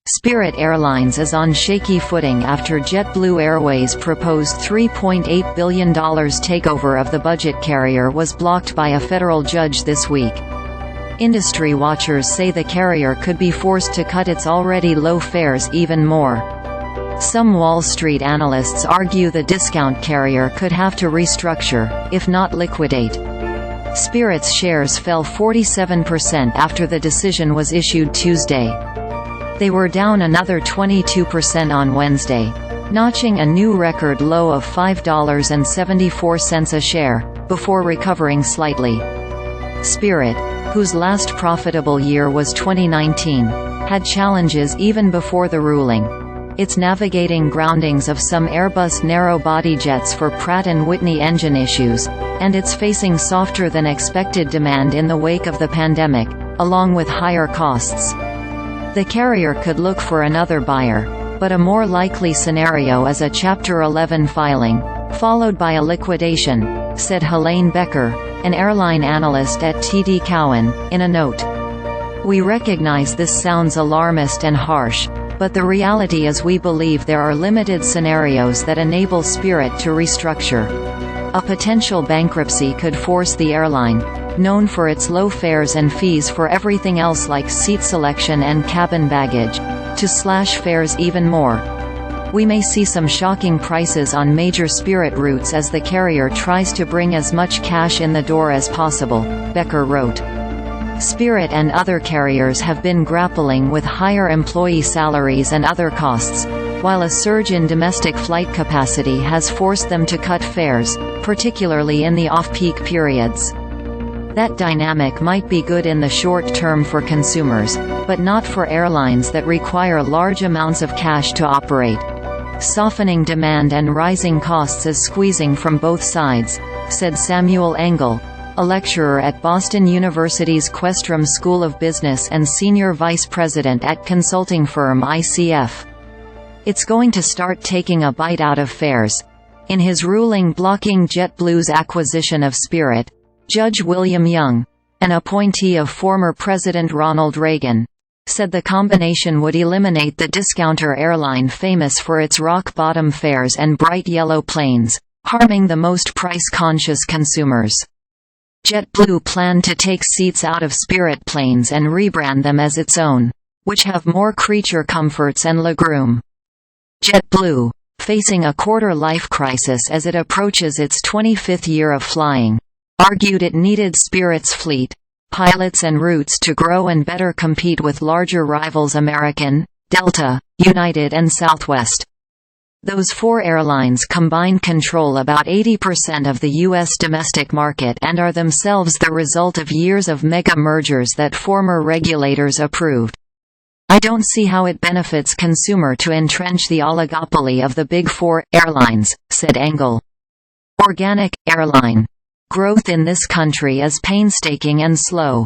Spirit Airlines is on shaky footing after JetBlue Airways' proposed $3.8 billion takeover of the budget carrier was blocked by a federal judge this week. Industry watchers say the carrier could be forced to cut its already low fares even more. Some Wall Street analysts argue the discount carrier could have to restructure, if not liquidate. Spirit's shares fell 47% after the decision was issued Tuesday. They were down another 22% on Wednesday, notching a new record low of $5.74 a share, before recovering slightly. Spirit, whose last profitable year was 2019, had challenges even before the ruling. It's navigating groundings of some Airbus narrow-body jets for Pratt & Whitney engine issues, and it's facing softer-than-expected demand in the wake of the pandemic, along with higher costs. The carrier could look for another buyer, but a more likely scenario is a Chapter 11 filing, followed by a liquidation, said Helene Becker, an airline analyst at TD Cowen, in a note. "We recognize this sounds alarmist and harsh, but the reality is we believe there are limited scenarios that enable Spirit to restructure. A potential bankruptcy could force the airline, known for its low fares and fees for everything else like seat selection and cabin baggage, to slash fares even more. We may see some shocking prices on major Spirit routes as the carrier tries to bring as much cash in the door as possible," Becker wrote. Spirit and other carriers have been grappling with higher employee salaries and other costs, while a surge in domestic flight capacity has forced them to cut fares, particularly in the off-peak periods. That dynamic might be good in the short term for consumers, but not for airlines that require large amounts of cash to operate. Softening demand and rising costs is squeezing from both sides, said Samuel Engel, a lecturer at Boston University's Questrom School of Business and senior vice president at consulting firm ICF. It's going to start taking a bite out of fares. In his ruling blocking JetBlue's acquisition of Spirit, Judge William Young, an appointee of former President Ronald Reagan, said the combination would eliminate the discounter airline famous for its rock-bottom fares and bright yellow planes, harming the most price-conscious consumers. JetBlue planned to take seats out of Spirit planes and rebrand them as its own, which have more creature comforts and legroom. JetBlue, facing a quarter-life crisis as it approaches its 25th year of flying, argued it needed Spirit's fleet, pilots and routes to grow and better compete with larger rivals American, Delta, United and Southwest. Those four airlines combine control about 80% of the U.S. domestic market and are themselves the result of years of mega mergers that former regulators approved. "I don't see how it benefits consumer to entrench the oligopoly of the big four airlines," said Engel. "Organic airline growth in this country is painstaking and slow.